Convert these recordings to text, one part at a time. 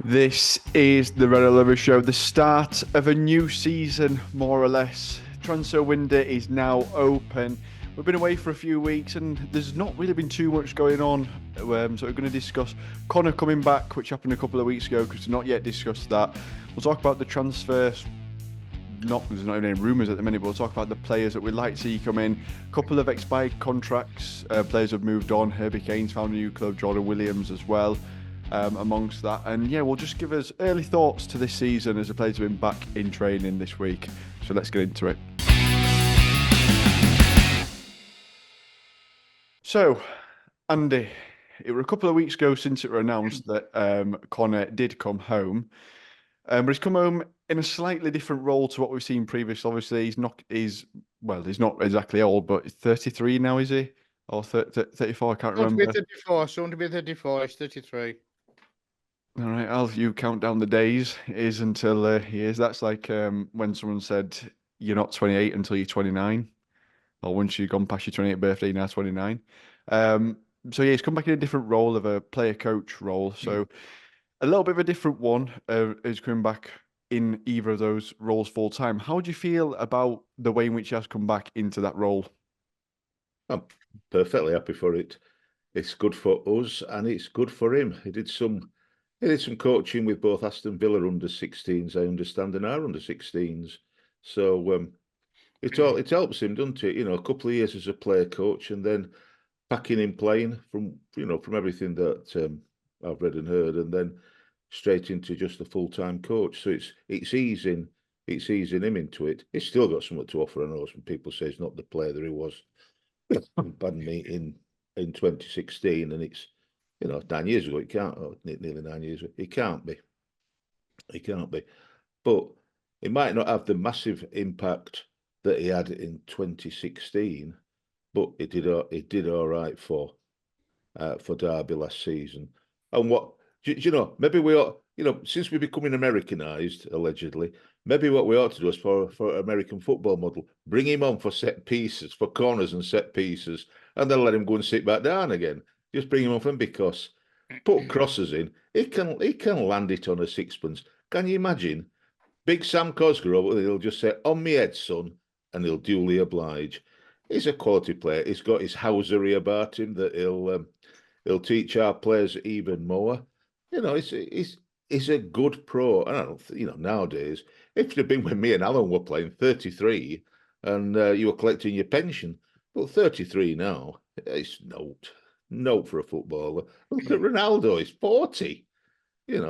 This is the Red Oliver Show, the start of a new season, more or less. Transfer window is now open. We've been away for a few weeks and there's not really been too much going on. So we're going to discuss Connor coming back, which happened a couple of weeks ago, because we've not yet discussed that. We'll talk about the transfers. There's not even any rumours at the minute, but we'll talk about the players that we'd like to see come in. A couple of expired contracts, players have moved on. Herbie Kane's found a new club, Jordan Williams as well. Amongst that, and yeah, we'll just give us early thoughts to this season as the players have been back in training this week. So let's get into it. So, Andy, it were a couple of weeks ago since it were announced that Connor did come home, but he's come home in a slightly different role to what we've seen previously. Obviously, he's not exactly old, but he's 33 now, is he? Or 34, I can't remember. Soon to be 34, he's 33. All right, Al, you count down the days. It is until he is. That's like when someone said you're not 28 until you're 29, or once you've gone past your 28th birthday, you're now 29. So yeah, he's come back in a different role of a player coach role. So a little bit of a different one. Is coming back in either of those roles full time. How do you feel about the way in which he has come back into that role? I'm perfectly happy for it. It's good for us and it's good for him. He did some coaching with both Aston Villa under 16s, I understand, and our under 16s. So it helps him, doesn't it? You know, a couple of years as a player coach and then packing him playing from everything that I've read and heard, and then straight into just a full-time coach. So it's easing him into it. He's still got something to offer. I know some people say he's not the player that he was, pardon me, in 2016, and it's 9 years ago. It can't, nearly 9 years ago. It can't be. It can't be. But it might not have the massive impact that he had in 2016, but it did all right for Derby last season. And what do you know? Maybe we ought, since we're becoming Americanized, allegedly, maybe what we ought to do is for American football model, bring him on for set pieces, for corners and set pieces, and then let him go and sit back down again. Just bring him on for him, because put crosses in, he can land it on a sixpence. Can you imagine? Big Sam Cosgrove, he'll just say, "On me head, son," and he'll duly oblige. He's a quality player. He's got his housery about him that he'll teach our players even more. He's a good pro. And I don't, nowadays, if you'd have been when me and Alan were playing 33 and you were collecting your pension, but 33 now, it's note for a footballer. Look at Ronaldo, he's 40.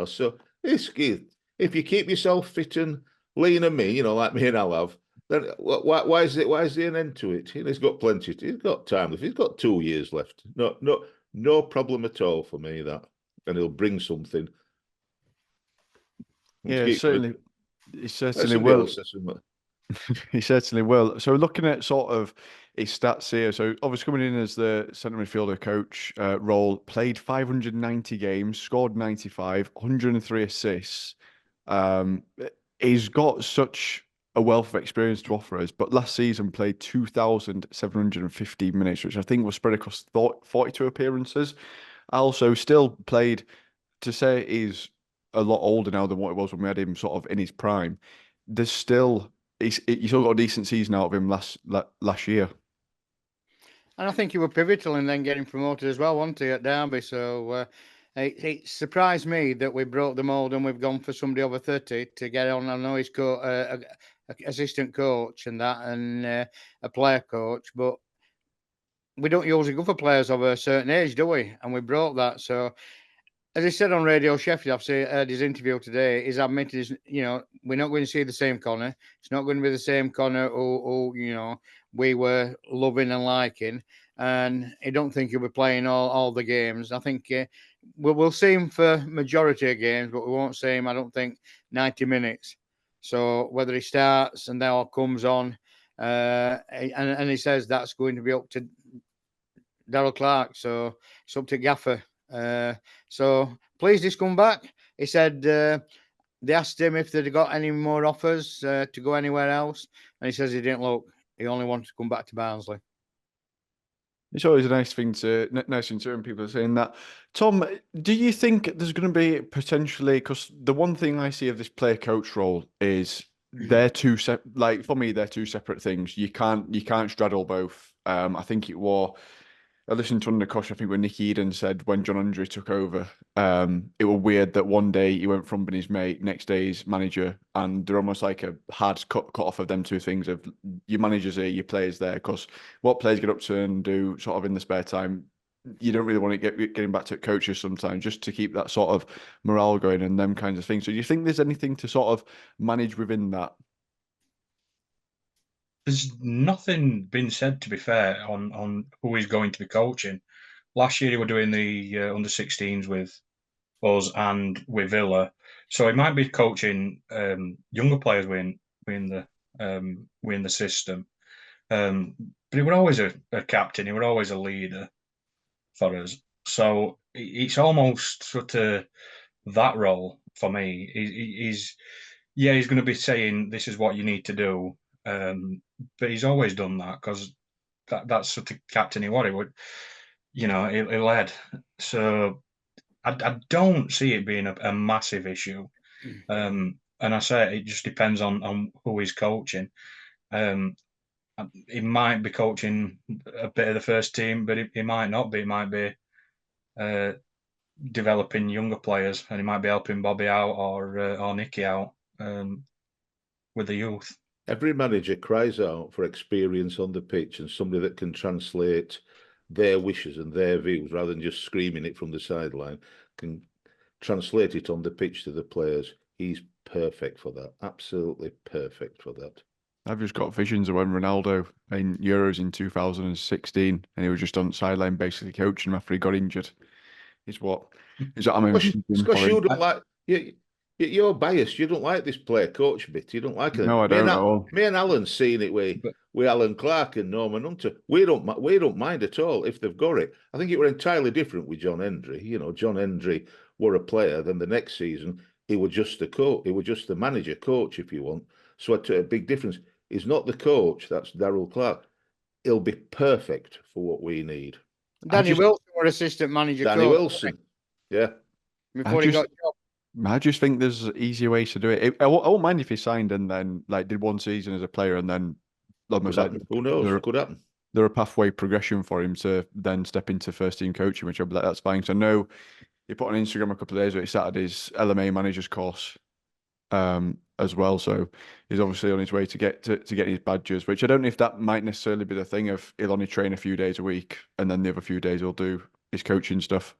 So if you keep yourself fit and lean and mean, like me and Al have, then why is there an end to it? He's got plenty. He's got time left. He's got 2 years left. No problem at all for me, that. And he'll bring something. Yeah, he certainly will. He certainly will. So looking at sort of his stats here, so obviously coming in as the centre midfielder coach role, played 590 games, scored 95, 103 assists. He's got such a wealth of experience to offer us, but last season played 2,750 minutes, which I think was spread across 42 appearances. Also still played, to say he's a lot older now than what it was when we had him sort of in his prime. There's still you still got a decent season out of him last year. And I think he was pivotal in then getting promoted as well, wasn't he, at Derby? So it surprised me that we broke the mould and we've gone for somebody over 30 to get on. I know he's assistant coach and that, and a player coach, but we don't usually go for players of a certain age, do we? And we broke that. So, as he said on Radio Sheffield, I've heard his interview today, he's admitted, we're not going to see the same Connor. It's not going to be the same Connor who we were loving and liking. And I don't think he'll be playing all the games. I think we'll see him for majority of games, but we won't see him, I don't think, 90 minutes. So whether he starts and then comes on, and he says that's going to be up to Darryl Clark. So it's up to Gaffer. So pleased he's come back. He said they asked him if they'd got any more offers to go anywhere else, and he says he didn't look. He only wanted to come back to Barnsley. It's always a nice thing to hear when people are saying that. Tom, do you think there's going to be potentially, because the one thing I see of this player coach role is they're like for me, they're two separate things. You can't straddle both. I think I listened to Kosh, I think when Nicky Eden said when John Andre took over, it was weird that one day he went from being his mate, next day he's manager, and they're almost like a hard cut off of them two things of your managers here, your players there, because what players get up to and do sort of in the spare time, you don't really want to getting back to coaches sometimes just to keep that sort of morale going and them kinds of things. So do you think there's anything to sort of manage within that? There's nothing been said, to be fair, on who he's going to be coaching. Last year, he were doing the under-16s with us and with Villa, so he might be coaching younger players within the system. But he was always a captain. He was always a leader for us. So it's almost sort of that role for me. He's going to be saying this is what you need to do. But he's always done that because that's sort of captain he would, he led. So I don't see it being a massive issue. And I say it just depends on who he's coaching. He might be coaching a bit of the first team, but he might not be. He might be developing younger players, and he might be helping Bobby out or Nicky out with the youth. Every manager cries out for experience on the pitch and somebody that can translate their wishes and their views rather than just screaming it from the sideline, can translate it on the pitch to the players. He's perfect for that. Absolutely perfect for that. I've just got visions of when Ronaldo in Euros in 2016 and he was just on the sideline basically coaching him after he got injured. Is what I'm envisioning. Because you don't like you're biased. You don't like this player coach bit. You don't like it. No, I don't at all. Me and Alan's seen it with Alan Clark and Norman Hunter. We don't mind at all if they've got it. I think it were entirely different with John Hendry. You know, John Hendry were a player. Then the next season he was just a coach. He was just the manager coach, if you want. So a big difference. He's not the coach. That's Darryl Clark. He'll be perfect for what we need. Danny Wilson were assistant manager. Danny Wilson, yeah. Before he got job. I just think there's easier ways to do it. I won't mind if he signed and then like did one season as a player and then almost like who knows? Could happen. There a pathway progression for him to then step into first team coaching, which I'll be like, that's fine. So I know he put on Instagram a couple of days ago he started his LMA managers course as well. So he's obviously on his way to get his badges, which I don't know if that might necessarily be the thing of he'll only train a few days a week and then the other few days he'll do his coaching stuff.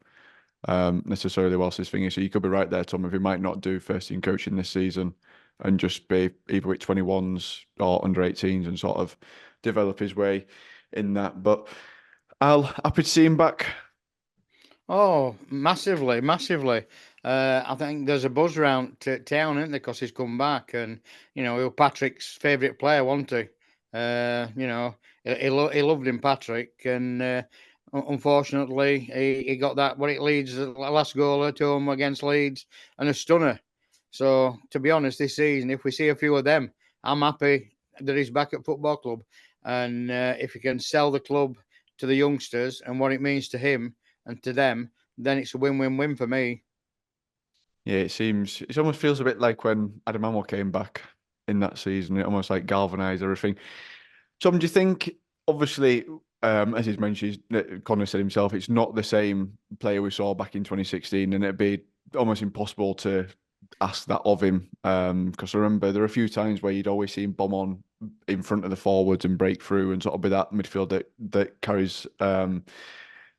Necessarily whilst his thing is, so you could be right there, Tom, if he might not do first team coaching this season and just be either with 21s or under 18s and sort of develop his way in that. But happy to see him back. Oh, massively. I think there's a buzz around town, isn't there, because he's come back, and he was Patrick's favourite player, wasn't he? He loved him, Patrick, and unfortunately he got that what it Leeds last goal at home against Leeds and a stunner. So to be honest, this season, if we see a few of them, I'm happy that he's back at football club, and if he can sell the club to the youngsters and what it means to him and to them, then it's a win-win-win for me. Yeah, it almost feels a bit like when Adam Amwell came back in that season. It almost like galvanised everything. Tom, do you think, obviously, as he's mentioned, Connor said himself, it's not the same player we saw back in 2016, and it'd be almost impossible to ask that of him. Because I remember there are a few times where you'd always see him bomb on in front of the forwards and break through and sort of be that midfield that carries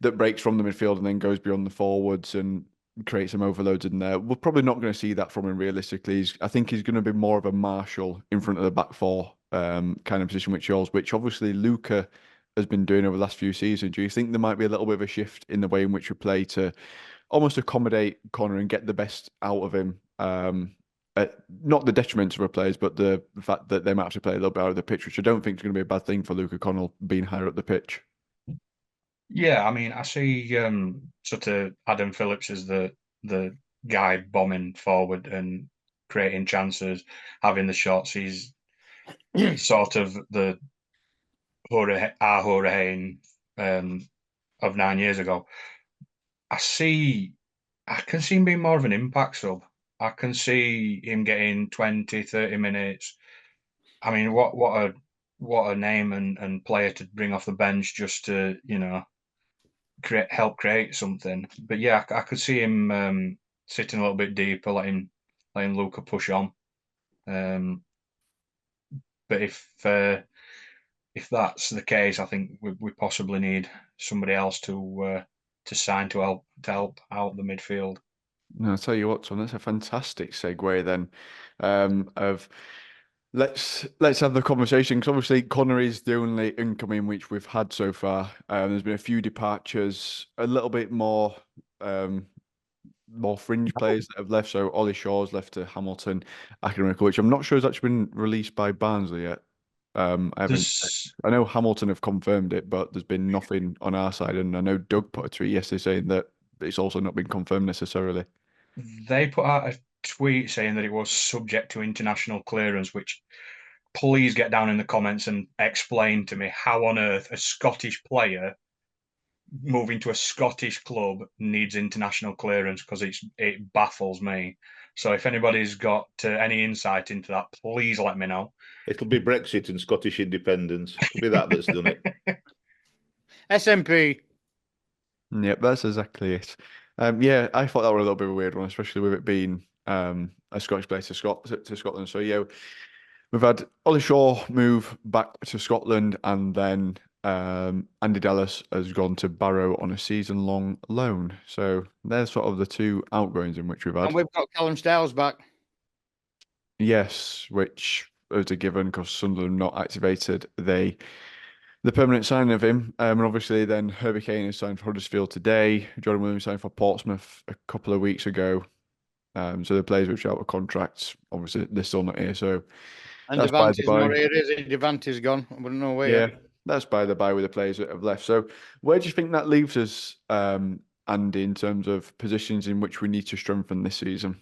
that breaks from the midfield and then goes beyond the forwards and create some overloads in there. We're probably not going to see that from him realistically. I think he's going to be more of a Marshall in front of the back four kind of position, which obviously Luca has been doing over the last few seasons. Do you think there might be a little bit of a shift in the way in which we play to almost accommodate Connor and get the best out of him? Not the detriment of our players, but the fact that they might have to play a little bit out of the pitch, which I don't think is going to be a bad thing for Luca Connell being higher up the pitch. Yeah, I mean, I see sort of Adam Phillips as the guy bombing forward and creating chances, having the shots. He's sort of our Hourihane of 9 years ago. I can see him being more of an impact sub. I can see him getting 20, 30 minutes. I mean, what a name and player to bring off the bench just to, help create something. But yeah, I could see him sitting a little bit deeper, letting Luca push on. But if that's the case, I think we possibly need somebody else to sign to help out the midfield. No, I'll tell you what, Tom, that's a fantastic segue then. Of let's have the conversation, because obviously Connor is the only incoming which we've had so far. There's been a few departures, a little bit more fringe players that have left. So Ollie Shaw's left to Hamilton Academical, which I'm not sure has actually been released by Barnsley yet. I know Hamilton have confirmed it, but there's been nothing on our side, and I know Doug put a tweet yesterday saying that it's also not been confirmed necessarily. They put out a tweet saying that it was subject to international clearance, which please get down in the comments and explain to me how on earth a Scottish player moving to a Scottish club needs international clearance, because it baffles me. So if anybody's got any insight into that, please let me know. It'll be Brexit and Scottish independence. It'll be that's done it. SNP. Yep, that's exactly it. Yeah, I thought that was a little bit of a weird one, especially with it being a Scottish player to Scotland. So yeah, we've had Ollie Shaw move back to Scotland, and then Andy Dallas has gone to Barrow on a season-long loan. So there's sort of the two outgoings in which we've had. And we've got Callum Stiles back. Yes, which is a given because Sunderland not activated the permanent signing of him. And obviously then Hourihane has signed for Huddersfield today. Jordan Williams signed for Portsmouth a couple of weeks ago. So the players which are out of contracts, obviously they're still not here. So and Devante's not here, is he? Devante's gone. I wouldn't know where. Yeah, that's by the by with the players that have left. So where do you think that leaves us, Andy, in terms of positions in which we need to strengthen this season?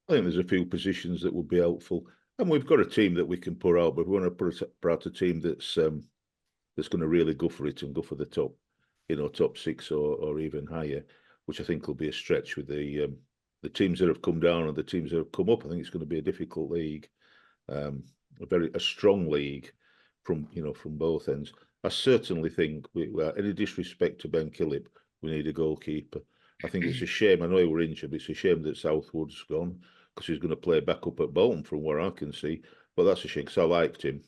I think there's a few positions that would be helpful, and we've got a team that we can put out. But we want to put out a team that's going to really go for it and go for the top 6 or even higher, which I think will be a stretch with the teams that have come down and the teams that have come up. I think it's going to be a difficult league, a strong league from both ends. I certainly think, any disrespect to Ben Killip, we need a goalkeeper. I think it's a shame. I know he were injured, but it's a shame that Southwood's gone, because he's going to play back up at Bolton from where I can see. But that's a shame, because I liked him.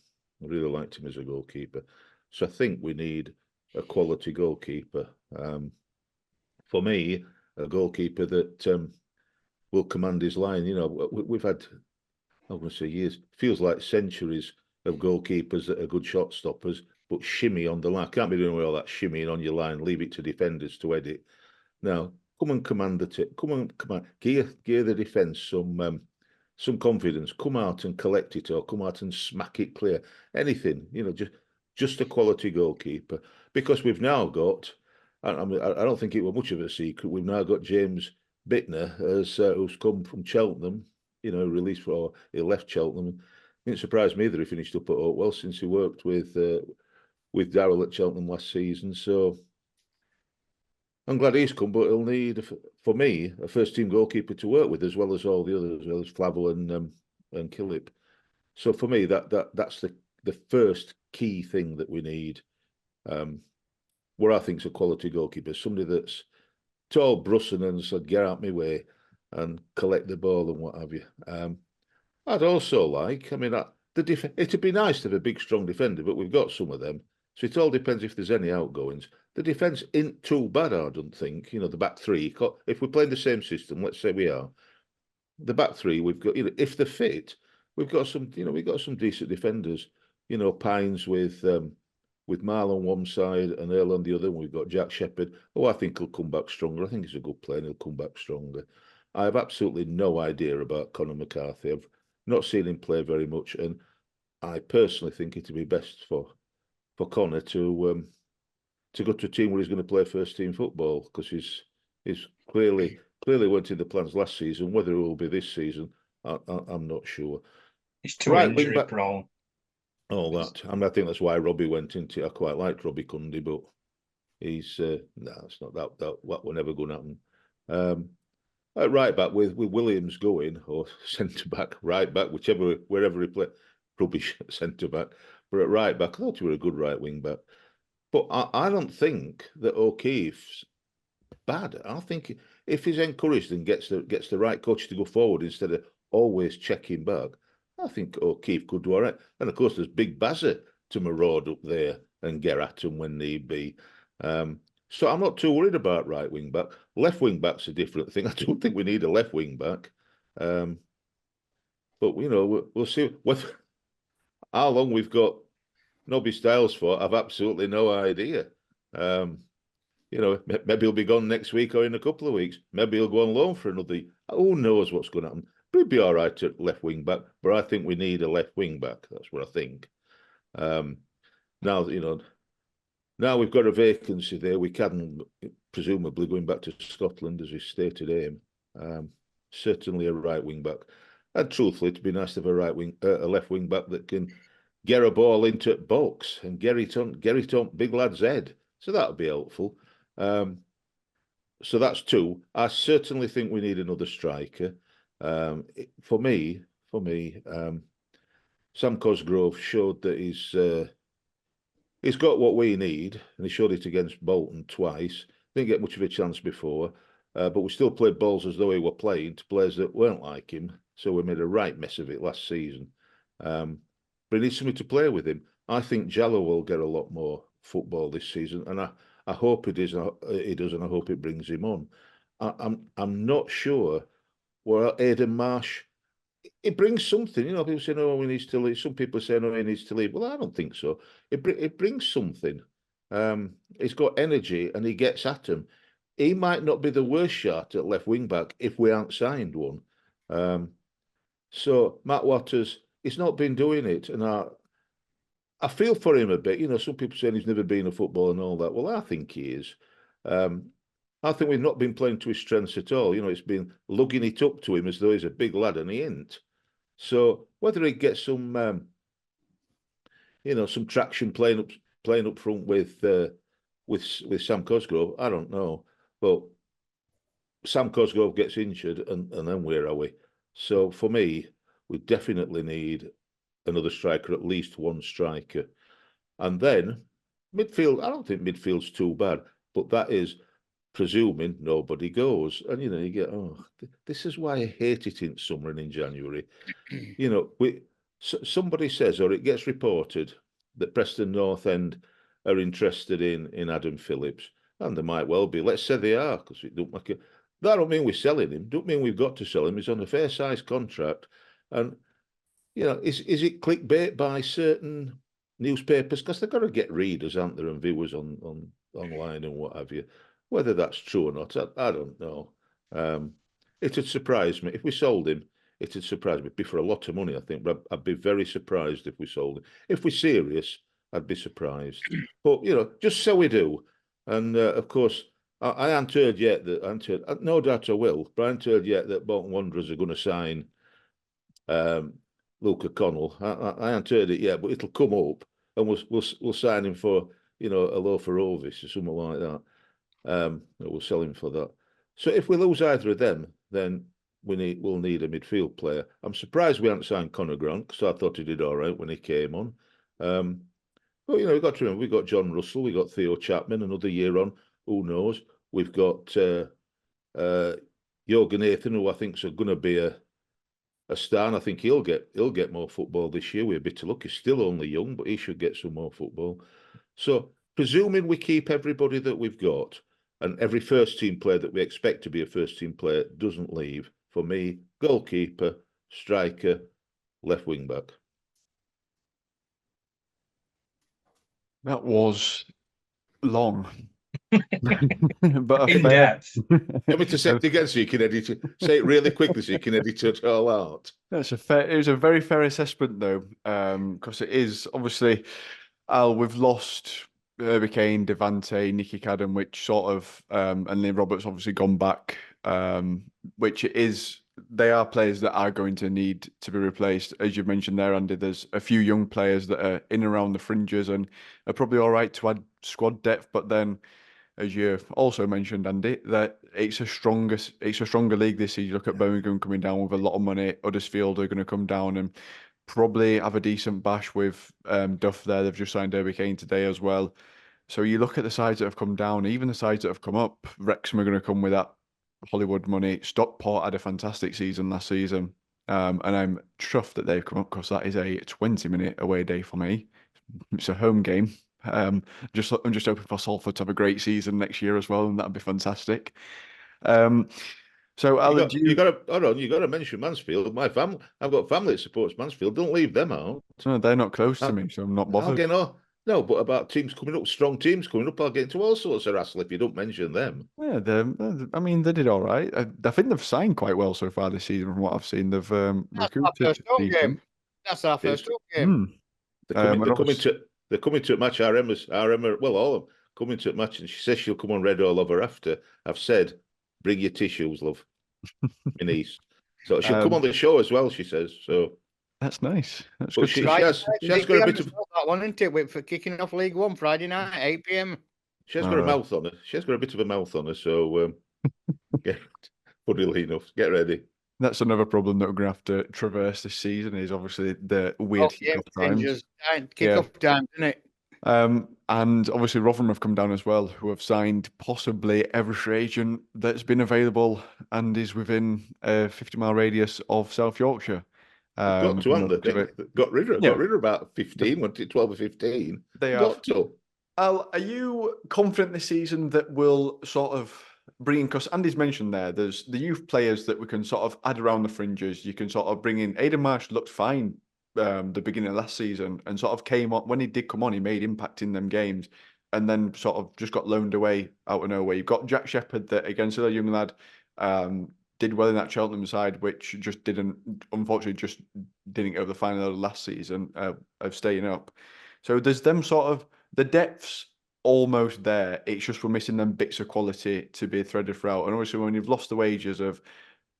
I really liked him as a goalkeeper. So I think we need a quality goalkeeper. For me, a goalkeeper that will command his line. We've had, I'm going to say years, feels like centuries of goalkeepers that are good shot stoppers, but shimmy on the line. Can't be doing all that shimmying on your line. Leave it to defenders to edit. Now, come and command the tip. Come on, gear the defence some confidence. Come out and collect it, or come out and smack it clear. Anything, just a quality goalkeeper. Because we've now got, I don't think it was much of a secret, we've now got James Bittner who's come from Cheltenham, released he left Cheltenham. It didn't surprise me that he finished up at Oakwell, since he worked with Darrell at Cheltenham last season. So I'm glad he's come, but he'll need, for me, a first-team goalkeeper to work with, as well as all the others, as well as Flavel and Killip. So for me, that's the first key thing that we need. What I think is a quality goalkeeper, somebody that's tall, brussing, and said, "Get out my way," and collect the ball and what have you. I'd also like, it'd be nice to have a big, strong defender, but we've got some of them. So it all depends if there's any outgoings. The defence isn't too bad, I don't think. The back three, if we're playing the same system, let's say we are, the back three, we've got, if they're fit, we've got some decent defenders. Pines with Marl on one side and Earl on the other. We've got Jack Shepherd. I think he'll come back stronger. I think he's a good player and he'll come back stronger. I have absolutely no idea about Conor McCarthy. I've not seen him play very much, and I personally think it'd be best for Conor to go to a team where he's going to play first-team football, because he's clearly went in the plans last season. Whether it will be this season, I'm not sure. He's too injury prone. all that. I mean, I think that's why Robbie went into it. I quite liked Robbie Cundy, but he's no, it's not that will never going to happen. At right back with Williams going, or centre back, right back, wherever he played, rubbish centre back. But at right back, I thought he were a good right wing back. But I don't think that O'Keefe's bad. I think if he's encouraged and gets the right coach to go forward instead of always checking back, I think O'Keefe could do all right. And of course, there's Big Bazza to maraud up there and get at him when need be. So I'm not too worried about right wing back. Left wing back's a different thing. I don't think we need a left wing back. But we'll see how long we've got Nobby Styles for. I've absolutely no idea. Maybe he'll be gone next week or in a couple of weeks. Maybe he'll go on loan for another. Who knows what's going to happen? But he'd be all right at left wing back. But I think we need a left wing back. That's what I think. Now we've got a vacancy there. We can presumably going back to Scotland as his stated aim. Certainly a right wing back, and truthfully, it'd be nice to have a left wing back that can get a ball into box and get it on big lad's head. So that would be helpful. So that's two. I certainly think we need another striker. For me, Sam Cosgrove showed that he's got what we need, and he showed it against Bolton twice. Didn't get much of a chance before, but we still played balls as though he were playing to players that weren't like him. So we made a right mess of it last season. But he needs somebody to play with him. I think Jallo will get a lot more football this season, and I hope he does, and I hope it brings him on. I'm not sure. Well, Aidan Marsh, it brings something. People say, "Oh, he needs to leave." Some people say, "No, he needs to leave." Well, I don't think so. It brings something. He's got energy, and he gets at them. He might not be the worst shot at left wing back if we aren't signed one. So Matt Waters, he's not been doing it, and I feel for him a bit. Some people saying he's never been a footballer and all that. Well, I think he is. I think we've not been playing to his strengths at all. It's been lugging it up to him as though he's a big lad, and he ain't. So whether he gets some, some traction playing up front with Sam Cosgrove, I don't know. But Sam Cosgrove gets injured, and then where are we? So for me, we definitely need another striker, at least one striker. And then midfield, I don't think midfield's too bad, but that is presuming nobody goes. And, you get, this is why I hate it in summer and in January. Somebody says, or it gets reported, that Preston North End are interested in Adam Phillips. And they might well be. Let's say they are, because it don't make it. That don't mean we're selling him. Don't mean we've got to sell him. He's on a fair size contract. And is it clickbait by certain newspapers? Because they've got to get readers, aren't there, and viewers online and what have you. Whether that's true or not, I don't know. It'd surprise me if we sold him. It'd surprise me. It'd be for a lot of money, I think. But I'd be very surprised if we sold him. If we're serious, I'd be surprised. But just so we do. And of course, I haven't heard yet that. No doubt I will. But I haven't heard yet that Bolton Wanderers are going to sign Luke O'Connell. I haven't heard it yet, but it'll come up, and we'll sign him for a low for Ovis or something like that. We'll sell him for that. So if we lose either of them, then we'll need a midfield player. I'm surprised we haven't signed Conor Grant, because I thought he did all right when he came on. But we've got to remember, we've got John Russell, we've got Theo Chapman, another year on. Who knows? We've got Jorgen Nathan, who I think is going to be a star, and I think he'll get more football this year. We're a bit of luck. He's still only young, but he should get some more football. So, presuming we keep everybody that we've got, and every first team player that we expect to be a first team player doesn't leave, for me, goalkeeper, striker, left wing back. That was long. But in depth. Let me to say it again so you can edit it. Say it really quickly so you can edit it all out. It was a very fair assessment, though, because it is obviously, Al, we've lost Hourihane, Devante, Nicky Cadden, which sort of, and then Robert's obviously gone back, which it is they are players that are going to need to be replaced. As you mentioned there, Andy, there's a few young players that are in and around the fringes and are probably all right to add squad depth. But then, as you also mentioned, Andy, that it's a stronger league this year. You look at Birmingham coming down with a lot of money. Huddersfield are going to come down and probably have a decent bash with Duff there. They've just signed Derby Kane today as well. So you look at the sides that have come down, even the sides that have come up. Wrexham are going to come with that Hollywood money. Stockport had a fantastic season last season. And I'm chuffed that they've come up because that is a 20-minute away day for me. It's a home game. I'm just hoping for Salford to have a great season next year as well, and that'd be fantastic. So Alan, you got to mention Mansfield. I've got family that supports Mansfield. Don't leave them out. No, they're not close to me, so I'm not bothered. No, but about teams coming up, strong teams coming up, I'll get into all sorts of hassle if you don't mention them. Yeah, they did all right. I think they've signed quite well so far this season, from what I've seen. They've recruited decent. That's our first home game. They're coming to a match. Well, all of them coming to a match, and she says she'll come on red all over after. I've said, bring your tissues, love, in East. So she'll come on the show as well. She says so. That's nice. That's good. She has got a bit of that one, isn't it? For kicking off League One Friday night, 8 p.m. She has got a mouth on her. She has got a bit of a mouth on her. So, funnily enough, get ready. That's another problem that we're going to have to traverse this season. Is obviously the weird kickoff times. Kickoff time, isn't it? And obviously Rotherham have come down as well, who have signed possibly every free agent that's been available and is within a 50-mile radius of South Yorkshire. Got rid of about 15, 12 or 15. They got to. Al, are you confident this season that we'll sort of bring in, because Andy's mentioned there's the youth players that we can sort of add around the fringes. You can sort of bring in. Aidan Marsh looked fine the beginning of last season and sort of came on. When he did come on, he made impact in them games and then sort of just got loaned away out of nowhere. You've got Jack Shepherd that, again, still a young lad, did well in that Cheltenham side, which unfortunately just didn't go to the final last season of staying up. So there's them sort of, the depth's almost there. It's just we're missing them bits of quality to be threaded throughout. And obviously when you've lost the wages of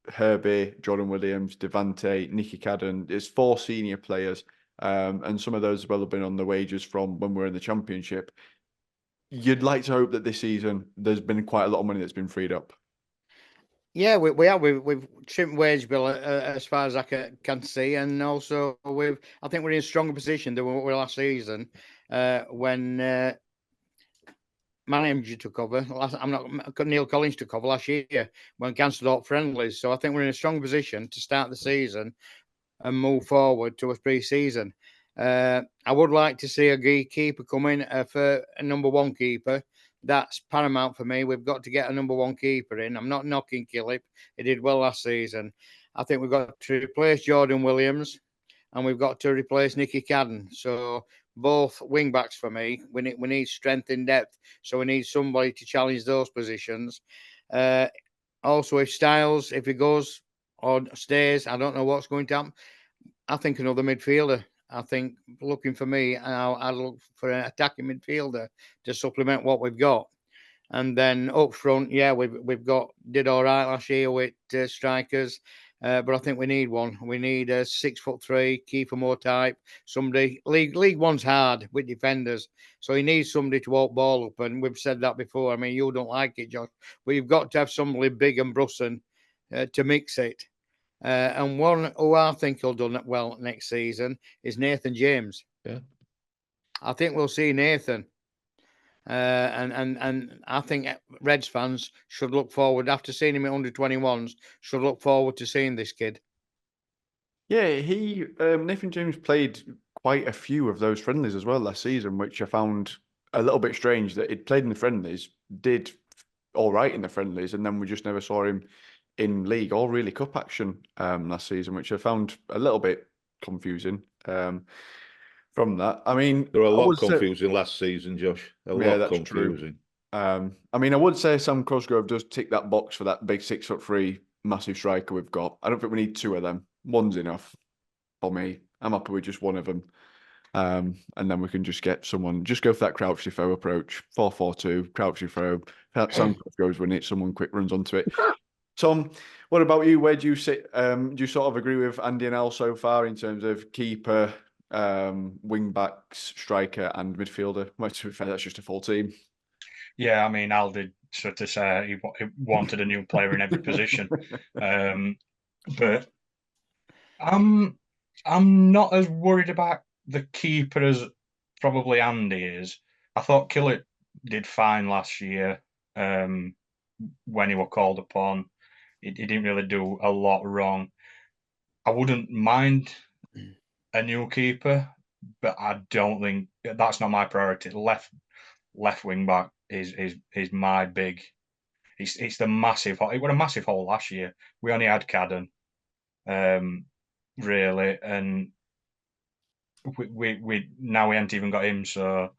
Herbie, Jordan Williams, Devante, Nicky Cadden, it's 4 senior players, and some of those as well have been on the wages from when we were in the Championship. You'd like to hope that this season there's been quite a lot of money that's been freed up. Yeah, we've trimmed wage bill as far as I can see, and also I think we're in a stronger position than we were last season when manager took over. Neil Collins took over last year when cancelled all friendlies. So I think we're in a strong position to start the season and move forward to a pre-season. I would like to see a keeper come in for a number 1 keeper. That's paramount for me. We've got to get a number 1 keeper in. I'm not knocking Killip. He did well last season. I think we've got to replace Jordan Williams and we've got to replace Nicky Cadden. So both wing backs for me. We need strength in depth. So we need somebody to challenge those positions. Also, if Styles, if he goes or stays, I don't know what's going to happen. I think another midfielder. I think looking for me, I'll look for an attacking midfielder to supplement what we've got. And then up front, yeah, we've did all right last year with strikers. But I think we need one. We need a 6'3" keeper more type. Somebody League One's hard with defenders, so you need somebody to walk ball up. And we've said that before. I mean, you don't like it, Josh, but you've got to have somebody big and brussing to mix it. And one who I think will do well next season is Nathan James. Yeah, I think we'll see Nathan. And I think Reds fans should look forward, after seeing him at under-21s, should look forward to seeing this kid. Yeah, Nathan James played quite a few of those friendlies as well last season, which I found a little bit strange that he'd played in the friendlies, did all right in the friendlies, and then we just never saw him in league or really cup action last season, which I found a little bit confusing. From that, I mean, there were a lot confusing last season, Josh. That's confusing. True. I mean, I would say Sam Cosgrove does tick that box for that big 6'3" massive striker we've got. I don't think we need 2 of them. One's enough for me. I'm happy with just one of them. And then we can just get someone, just go for that crouchy throw approach, 4-4-2, crouchy throw. Sam Cosgrove's when someone quick runs onto it. Tom, what about you? Where do you sit? Do you sort of agree with Andy and Al so far in terms of keeper, wing backs, striker, and midfielder? Well, to be fair, that's just a full team. Yeah, I mean, Al did sort of say he wanted a new player in every position, but I'm not as worried about the keeper as probably Andy is. I thought Killett did fine last year when he was called upon. He didn't really do a lot wrong. I wouldn't mind a new keeper, but I don't think that's not my priority. Left wing back is my big. It's the massive. It was a massive hole last year. We only had Cadden, really, and we now we haven't even got him, so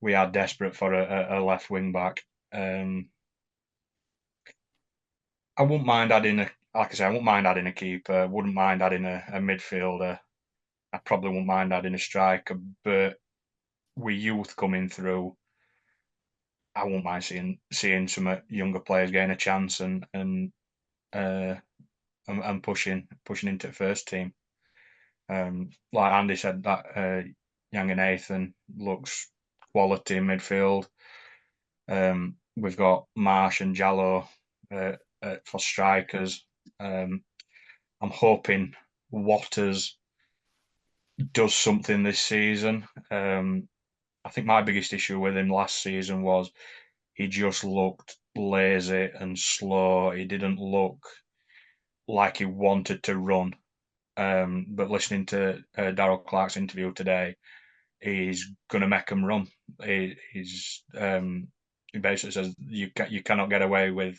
we are desperate for a left wing back. I wouldn't mind adding like I say, I wouldn't mind adding a keeper. Wouldn't mind adding a midfielder. I probably wouldn't mind adding a striker, but with youth coming through, I won't mind seeing some younger players getting a chance and pushing into the first team. Like Andy said, that Young and Nathan looks quality in midfield. We've got Marsh and Jallo for strikers. I'm hoping Waters does something this season. I think my biggest issue with him last season was he just looked lazy and slow. He didn't look like he wanted to run. But listening to Darryl Clark's interview today, he's going to make him run. He basically says you cannot get away with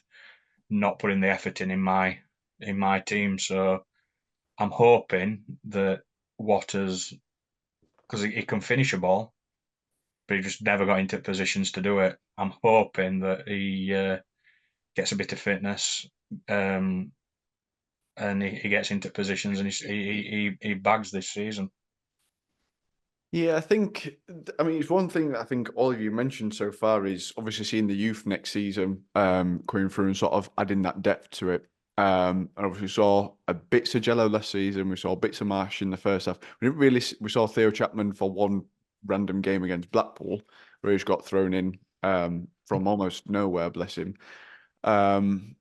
not putting the effort in my team. So I'm hoping that Waters, because he can finish a ball, but he just never got into positions to do it. I'm hoping that he gets a bit of fitness, and he gets into positions and he bags this season. Yeah, I mean, it's one thing that I think all of you mentioned so far is obviously seeing the youth next season coming through and sort of adding that depth to it. And obviously saw a bits of Jello last season. We saw bits of Marsh in the first half. We saw Theo Chapman for one random game against Blackpool where he's got thrown in from almost nowhere, bless him.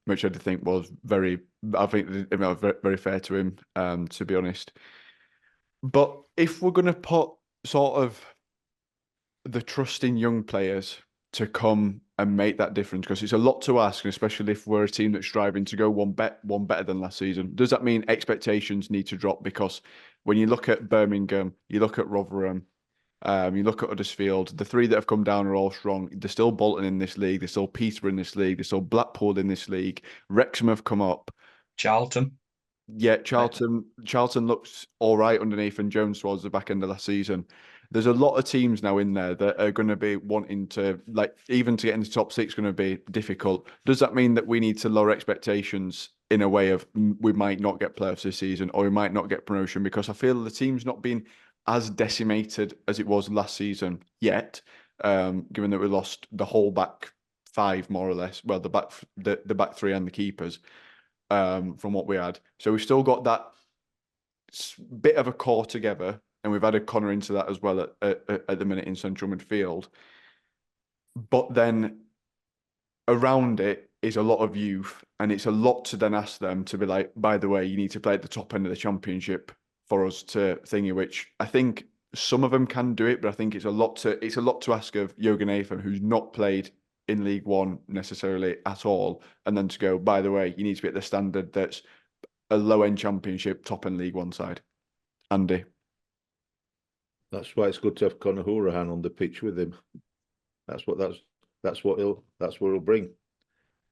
Which I did think was very very fair to him, to be honest. But if we're going to put sort of the trust in young players to come and make that difference, because it's a lot to ask, and especially if we're a team that's striving to go one better than last season. Does that mean expectations need to drop? Because when you look at Birmingham, you look at Rotherham, you look at Huddersfield, the three that have come down are all strong. There's still Bolton in this league, there's still Peterborough in this league, there's still Blackpool in this league, Wrexham have come up. Charlton. Yeah, Charlton looks all right under Nathan Jones towards the back end of last season. There's a lot of teams now in there that are going to be wanting to, like, even to get into top six going to be difficult. Does that mean that we need to lower expectations in a way of we might not get playoffs this season or we might not get promotion? Because I feel the team's not been as decimated as it was last season yet, given that we lost the whole back five more or less. Well, the back three and the keepers. From what we had. So we've still got that bit of a core together, and we've added Connor into that as well at the minute in central midfield. But then around it is a lot of youth, and it's a lot to then ask them to be like, by the way, you need to play at the top end of the championship for us to thingy, which I think some of them can do it, but I think it's a lot to ask of Hourihane, who's not played in League One necessarily at all, and then to go, by the way, you need to be at the standard that's a low-end championship, top-end League One side. Andy? That's why it's good to have Conor Hourihane on the pitch with him. That's what he'll bring.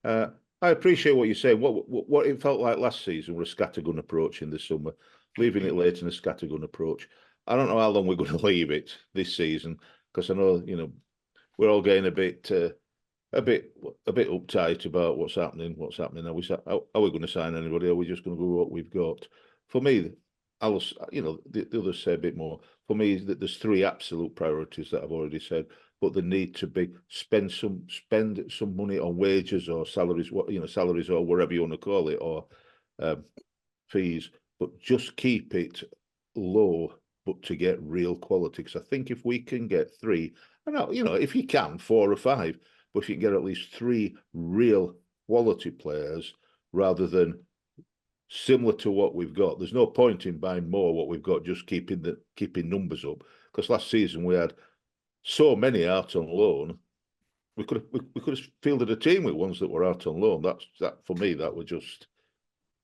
I appreciate what you say. What it felt like last season was a scattergun approach in the summer, leaving it late in a scattergun approach. I don't know how long we're going to leave it this season, because I know we're all getting a bit uptight about what's happening. Are we going to sign anybody? Are we just going to go with what we've got? For me, the others say a bit more. For me, that there's three absolute priorities that I've already said. but they need to be spend some money on wages or salaries, salaries or whatever you want to call it, or fees, but just keep it low, but to get real quality. Because I think if we can get 3, and if you can 4 or 5, but if you can get at least 3 real quality players rather than similar to what we've got, there's no point in buying more what we've got, just keeping numbers up. Because last season we had so many out on loan. We could have fielded a team with ones that were out on loan. That for me, that was just.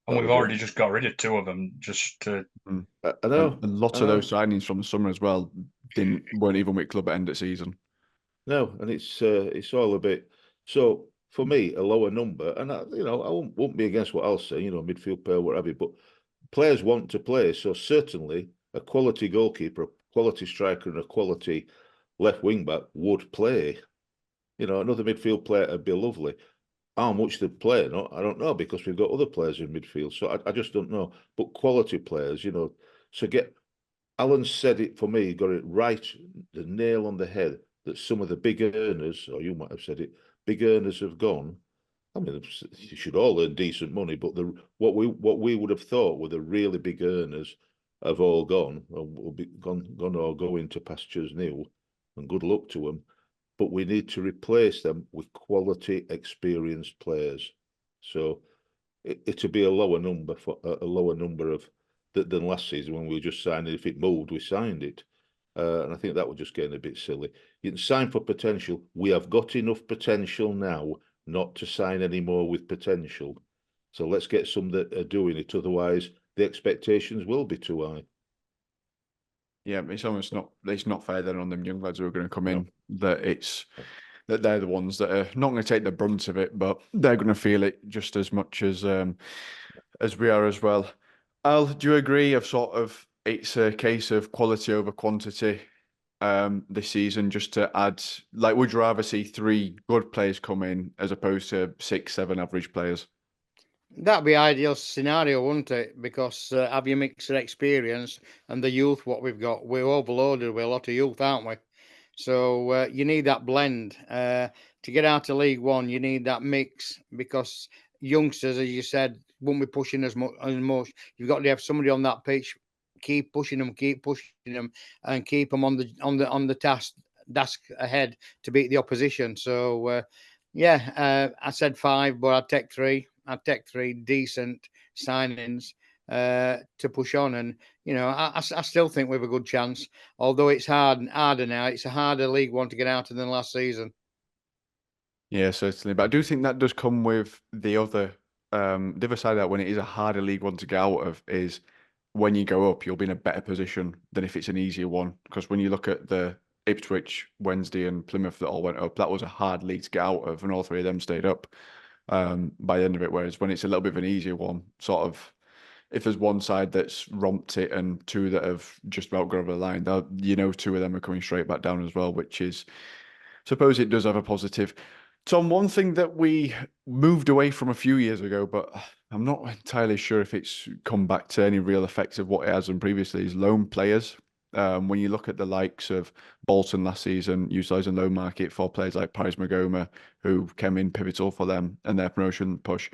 And we've already just got rid of 2 of them. Just to... I know. A lot of those signings from the summer as well weren't even with club at end of season. No, and it's all a bit. So for me, a lower number, and I won't be against what I'll say. Midfield player, whatever. But players want to play, so certainly a quality goalkeeper, a quality striker, and a quality left wing back would play. Another midfield player would be lovely. How much they play, I don't know, because we've got other players in midfield, so I just don't know. But quality players, so Alan said it for me, got it right, the nail on the head, that some of the big earners, or you might have said it, big earners have gone. I mean, you should all earn decent money, but what we would have thought were the really big earners have all gone, or will be gone or go into pastures new, and good luck to them. But we need to replace them with quality, experienced players. So it'll be a lower number of than last season when we were just signing. If it moved, we signed it, and I think that was just getting a bit silly. You can sign for potential. We have got enough potential now not to sign any more with potential. So let's get some that are doing it. Otherwise, the expectations will be too high. Yeah, it's almost not fair then on them young lads who are going to come in that they're the ones that are not going to take the brunt of it, but they're going to feel it just as much as we are as well. Al, do you agree it's a case of quality over quantity this season, just to add, would you rather see 3 good players come in as opposed to 6, 7 average players? That'd be ideal scenario, wouldn't it? Because have your mix of experience and the youth, what we've got, we're overloaded with a lot of youth, aren't we? So you need that blend to get out of League One. You need that mix because youngsters, as you said, won't be pushing as much. You've got to have somebody on that pitch, keep pushing them, and keep them on the task ahead to beat the opposition. So I said 5, but I'd take 3. I'd take 3 decent signings to push on, and I still think we have a good chance. Although it's harder now. It's a harder League One to get out of than last season. Yeah, certainly. But I do think that does come with the other side of that. When it is a harder League One to get out of, is when you go up, you'll be in a better position than if it's an easier one. Because when you look at the Ipswich, Wednesday, and Plymouth that all went up, that was a hard league to get out of, and all 3 of them stayed up by the end of it. Whereas when it's a little bit of an easier one, if there's one side that's romped it and 2 that have just about got over the line, 2 of them are coming straight back down as well, which is, suppose it does have a positive. Tom, one thing that we moved away from a few years ago, but I'm not entirely sure if it's come back to any real effect of what it has done previously, is loan players. When you look at the likes of Bolton last season, utilising loan market for players like Paris Magoma, who came in pivotal for them and their promotion push.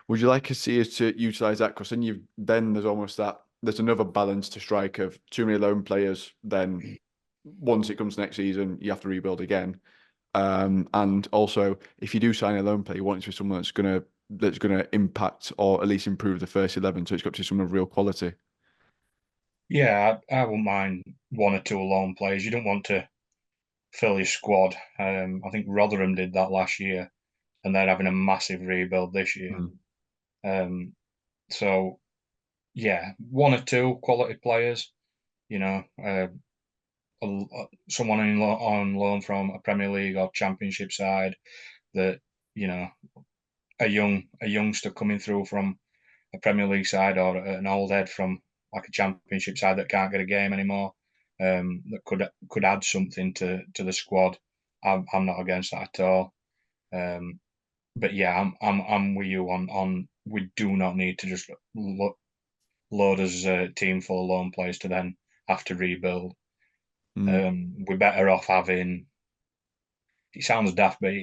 Would you like to see us to utilise that? Because then there's almost there's another balance to strike of too many loan players. Then once it comes next season, you have to rebuild again. And also, if you do sign a loan player, you want it to be someone that's gonna impact or at least improve the first 11. So it's got to be someone of real quality. Yeah, I wouldn't mind 1 or 2 loan players. You don't want to fill your squad. I think Rotherham did that last year, and they're having a massive rebuild this year. So yeah, 1 or 2 quality players. Someone on loan from a Premier League or Championship side that a youngster coming through from a Premier League side, or an old head from like a Championship side that can't get a game anymore, that could add something to the squad. I'm not against that at all. But yeah, I'm with you on we do not need to just load us a team full of loan players to then have to rebuild. We're better off having it sounds daft, but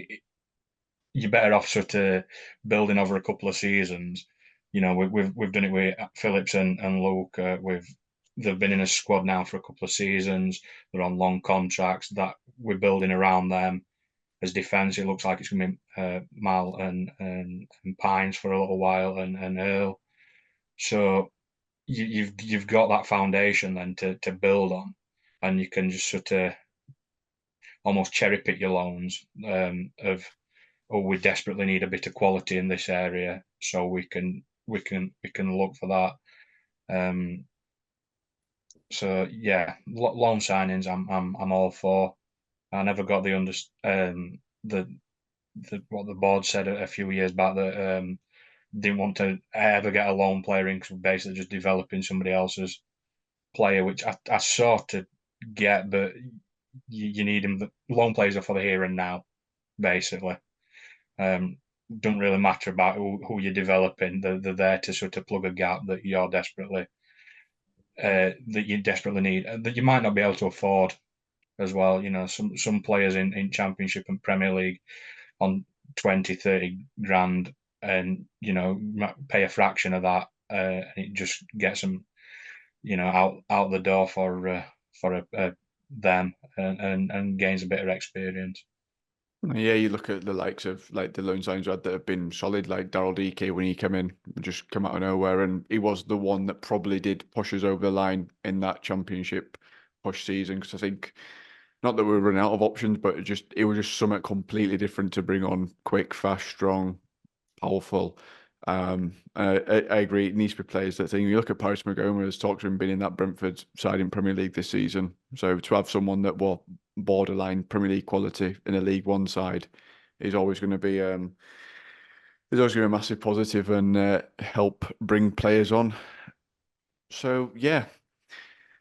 you're better off sort of building over a couple of seasons. You know, we've done it with Phillips and Luke. They've been in a squad now for a couple of seasons. They're on long contracts that we're building around them. As defence, it looks like it's going to be Mal and Pines for a little while, and Earl. So you've got that foundation then to build on, and you can just sort of almost cherry pick your loans of, oh, we desperately need a bit of quality in this area, so we can look for that. So yeah, loan signings, I'm all for. I never got the what the board said a few years back, that didn't want to ever get a loan player in, because basically just developing somebody else's player, which I sort of get, but you need him. The loan players are for the here and now, basically. Don't really matter about who you're developing. They're there to sort of plug a gap that you desperately need, that you might not be able to afford as well. You know, some players in Championship and Premier League on 20-30 grand, and you know, pay a fraction of that, and it just gets them, you know, out the door for them, and gains a bit of experience. Yeah, you look at the likes of like the loan signings that have been solid, like Daryl DK when he came in, just come out of nowhere, and he was the one that probably did push us over the line in that Championship push season. Because I think, not that we were running out of options, but it was just something completely different to bring on: quick, fast, strong, powerful. I agree. It needs to be players that thing. You look at Paris Magoma, there's talks of him being in that Brentford side in Premier League this season. So to have someone that will borderline Premier League quality in a League One side is always going to be a massive positive, and help bring players on. So yeah,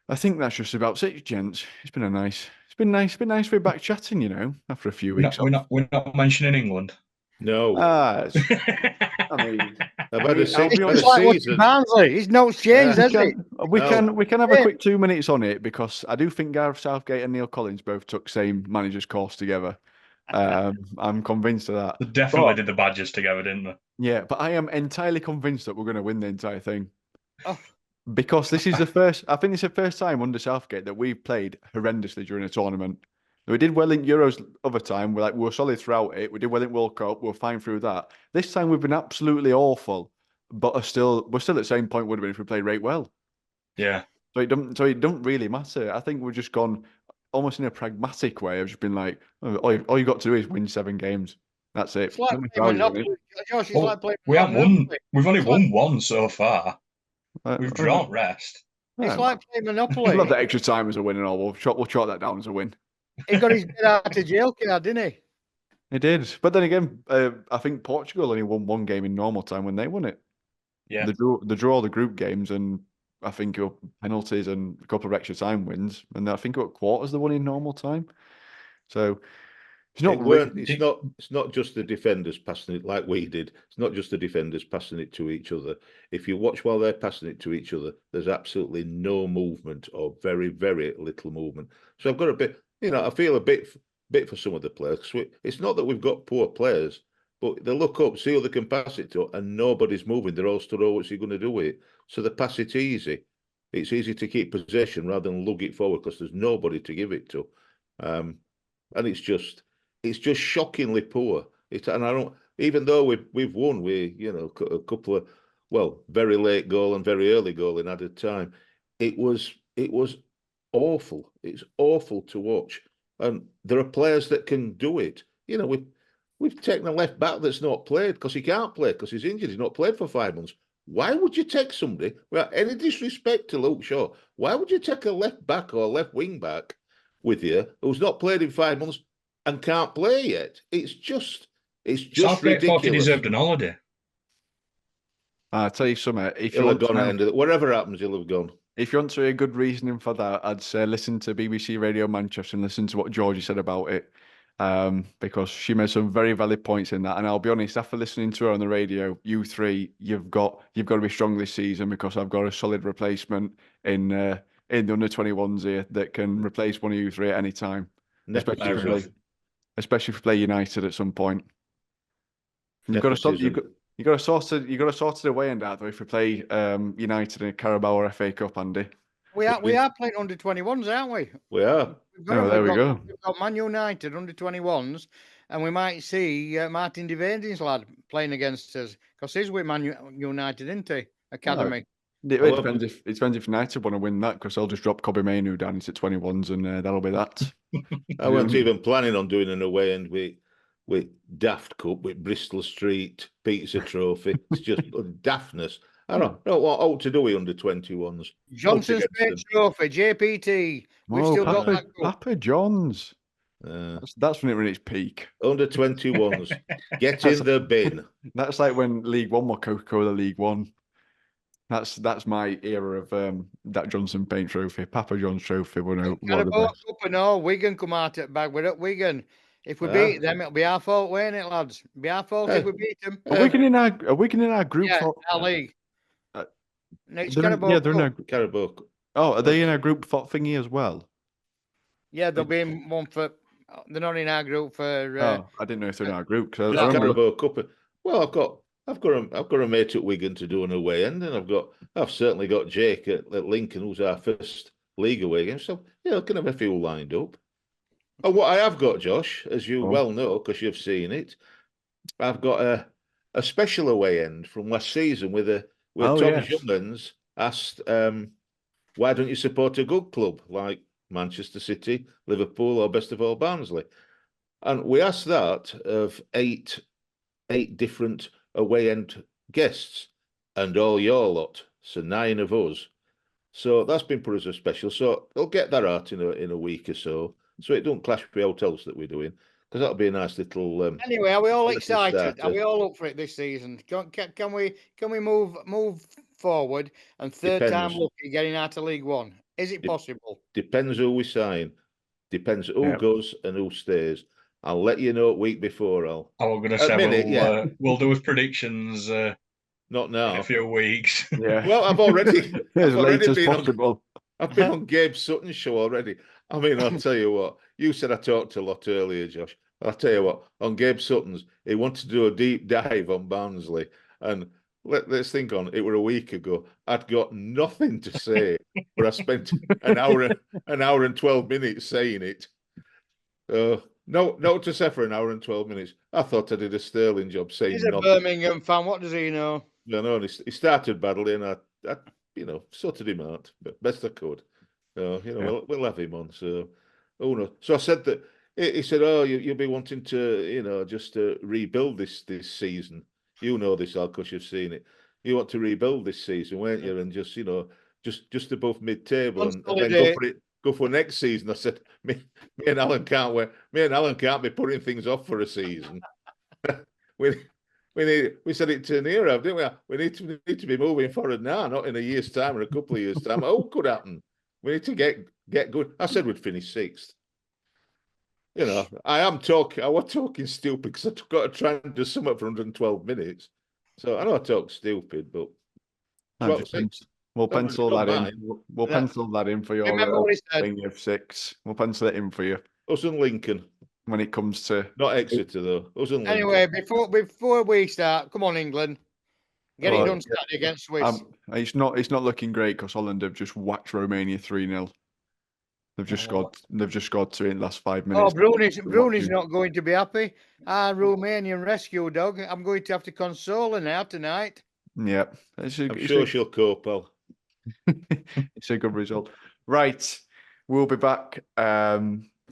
I think that's just about it, gents. It's been nice to be back chatting, you know, after a few weeks. We're not mentioning England. No. I mean, I've had a season. Barnsley. His notes changed, hasn't it? We can have a quick 2 minutes on it, because I do think Gareth Southgate and Neil Collins both took same manager's course together. I'm convinced of that. They definitely did the badges together, didn't they? Yeah, but I am entirely convinced that we're going to win the entire thing. Oh. Because this is the first, I think it's the first time under Southgate that we've played horrendously during a tournament. We did well in Euros other time. We were solid throughout it. We did well in World Cup. We were fine through that. This time we've been absolutely awful, but we're still at the same point would have been if we played right well. Yeah. So it don't really matter. I think we've just gone almost in a pragmatic way. I've just been like, all you got to do is win 7 games. That's it. It's like playing Monopoly. Josh, it's like playing Monopoly. We've only won one so far. We've drawn rest. It's like playing Monopoly. I love that extra time as a win, and all. We'll chalk that down as a win. He got his get out of jail card, didn't he? He did. But then again, I think Portugal only won 1 game in normal time when they won it. Yeah. They draw the group games, and I think penalties and a couple of extra time wins. And I think quarters they won in normal time. So it's not just the defenders passing it like we did. It's not just the defenders passing it to each other. If you watch while they're passing it to each other, there's absolutely no movement, or very, very little movement. So I've got a bit, I feel a bit for some of the players. It's not that we've got poor players, but they look up, see who they can pass it to, and nobody's moving. They're all stood, what's he going to do with it? So they pass it easy. It's easy to keep possession rather than lug it forward, because there's nobody to give it to. And it's just shockingly poor. And I don't, even though we've won, a couple of, very late goal and very early goal in added time. It was awful. It's awful to watch. And there are players that can do it. We've taken a left back that's not played because he can't play, because he's injured. He's not played for 5 months. Why would you take somebody, without any disrespect to Luke Shaw, why would you take a left back or a left wing back with you who's not played in 5 months and can't play yet? It's just Southgate ridiculous. Thought he deserved an holiday. I'll tell you something. He'll have gone at the end of it. Whatever happens, he'll have gone. If you want to hear a good reasoning for that, I'd say listen to BBC Radio Manchester and listen to what Georgie said about it, because she made some very valid points in that. And I'll be honest, after listening to her on the radio, you three, you've got to be strong this season, because I've got a solid replacement in the under 21s here that can replace one of you three at any time. especially if we play United at some point. You've got to sort. You got to sort it away end out though. If we play United in a Carabao or FA Cup, Andy. We are playing under 21s, aren't we? We are. There we go. We've got Man United under 21s, and we might see Martin Devaney's lad playing against us because he's with Man United, isn't he? Academy. It depends if United want to win that because I'll just drop Kobe Mainu down into 21s and that'll be that. I wasn't even planning on doing an away end with Daft Cup, with Bristol Street Pizza Trophy. It's just daftness. I don't know what to do with under 21s. Johnson Smith Trophy, JPT. We've still got that. Papa John's. That's when it's peak. Under 21s. Get in the bin. That's like when League One were Coca-Cola League One. That's my era of that Johnson Paint Trophy, Papa John's Trophy. Wigan come out at bag. We're at Wigan. If we beat them, it'll be our fault, won't it, lads? It'll be our fault if we beat them. Are Wigan in our group? Yeah, our league. It's Carabao. They're in our Carabao. Oh, are they in our group for thingy as well? Yeah, they'll be in one for. They're not in our group for. I didn't know if they're in our group. Carabao Cup. Well, I've got a mate at Wigan to do an away end, and I've certainly got Jake at Lincoln, who's our first league away game. So I can have a few lined up. And what I have got, Josh, as you well know, because you've seen it, I've got a special away end from last season with Tom Youngans asked, why don't you support a good club like Manchester City, Liverpool, or best of all, Barnsley? And we asked that of eight different away end guests and all your lot, so 9 of us. So that's been put as a special. So I'll get that out in a week or so it don't clash with hotels that we're doing, because that'll be a nice little. Anyway, are we all excited? Are we all up for it this season? Can we move forward and time lucky getting out of League One? Is it possible? Depends who we sign. Depends who goes and who stays. I'll let you know a week before. I was going to say we'll do his predictions. Not now. In a few weeks. Yeah. Well, I've already been possible. I've been on Gabe Sutton's show already. I mean, I'll tell you what. You said I talked a lot earlier, Josh. I'll tell you what. On Gabe Sutton's, he wanted to do a deep dive on Barnsley, and let's think on it. Were a week ago. I'd got nothing to say, but I spent an hour and 12 minutes saying it. No to say for an hour and 12 minutes. I thought I did a sterling job saying He's a nothing. Birmingham fan. What does he know? No, he started badly, and I sorted him out, but best I could. We'll have him on. So, no. So I said that he said, "Oh, you'll be wanting to, just to rebuild this season. You know this, Al, because you've seen it. You want to rebuild this season, won't you? And just above mid-table, and then go for next season." I said, "Me and Alan can't wait. Me and Alan can't be putting things off for a season. We said it to Nero, didn't we? We need to be moving forward now, not in a year's time or a couple of years' time. Oh, could happen. We need to get good." I said we'd finish 6th. I was talking stupid because I've got to try and do something for 112 minutes. So I know I talk stupid, but we'll pencil that in. We'll pencil that in for your thing of 6. We'll pencil it in for you. Us and Lincoln. When it comes to not Exeter though. Anyway, before we start, come on, England, get it done Saturday against Swiss. It's not looking great because Holland have just whacked Romania 3-0. They've just scored 2 in the last 5 minutes. Oh, Bruni's not going to be happy. Our Romanian rescue dog. I'm going to have to console her now tonight. Yeah, I'm sure she'll cope, pal. It's a good result. Right, we'll be back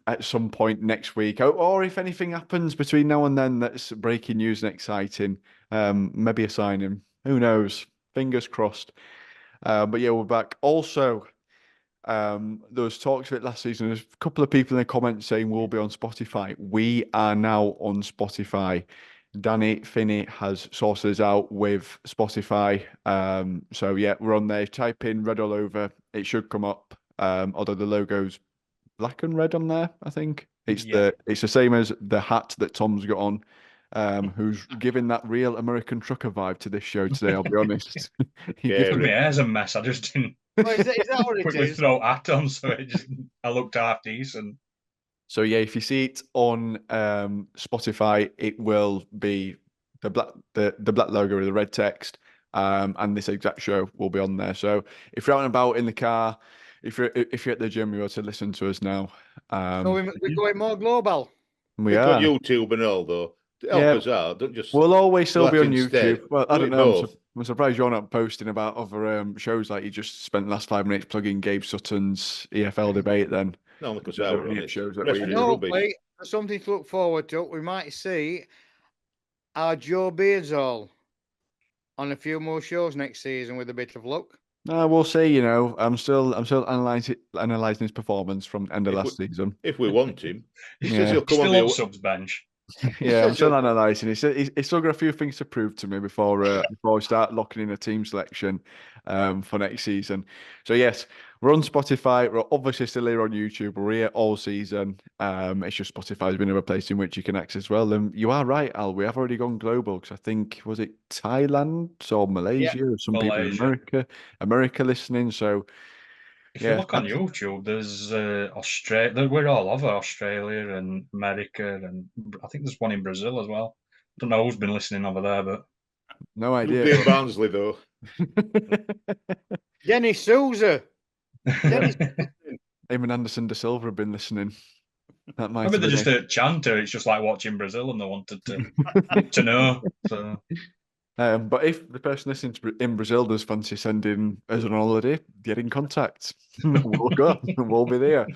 at some point next week, or if anything happens between now and then that's breaking news and exciting, maybe a signing. Who knows? Fingers crossed. But yeah, we're back. Also, there was talks of it last season. There's a couple of people in the comments saying we'll be on Spotify. We are now on Spotify. Danny Finney has sorted us out with Spotify. So yeah, we're on there. Type in Red All Over. It should come up. Although the logo's black and red on there, I think. It's the same as the hat that Tom's got on, who's giving that real American trucker vibe to this show today, I'll be honest. My hair's a mess. I just didn't is that what it quickly is? throw hat on, so I looked half decent. So yeah, if you see it on Spotify, it will be the black logo with the red text, and this exact show will be on there. So if you're out and about in the car, if you're at the gym, you're able to listen to us now. So we're going more global. We We've got are. YouTube and all though. Help Yeah. us out. Don't just We'll always still be on instead. YouTube. Well, I Do don't it know. both. I'm surprised you're not posting about other shows like you just spent the last 5 minutes plugging Gabe Sutton's EFL debate then. No, because There's I were only on it. shows that Rest we of do. the And rubbish. hopefully, something to look forward to. We might see our Joe Beardsall on a few more shows next season with a bit of luck. We'll see. You know, I'm still analyzing his performance from the end of last season. If we want him, he says Yeah. he'll come Still on on the. subs bench. Yeah, I'm says still he'll- analysing. He's still got a few things to prove to me before we start locking in a team selection for next season. So yes, we're on Spotify. We're obviously still here on YouTube. We're here all season. It's just Spotify's been a place in which you can access as well. And you are right, Al. We have already gone global because I think was it Thailand or Malaysia or some people in America listening. So If yeah, you look on YouTube, there's Australia. We're all over Australia and America, and I think there's one in Brazil as well. Don't know who's been listening over there, but no It'll idea. be in Barnsley though. Dennis Souza. Dennis. Eamon Anderson de Silva have been listening. That might maybe have they're been just a chanter. It's just like watching Brazil, and they wanted to know. So but if the person listening in Brazil does fancy sending us on holiday, get in contact. We'll go. We'll be there.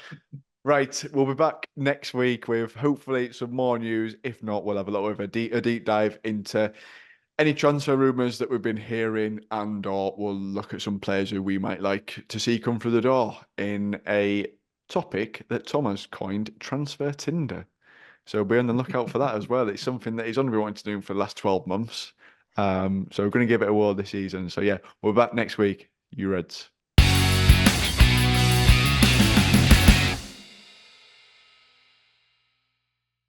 Right, we'll be back next week with hopefully some more news. If not, we'll have a little bit of a deep dive into any transfer rumours that we've been hearing, and/or we'll look at some players who we might like to see come through the door in a topic that Thomas coined transfer Tinder. So be on the lookout for that as well. It's something that he's only been wanting to do for the last 12 months. So we're going to give it a whirl this season. So yeah, we're back next week. You Reds.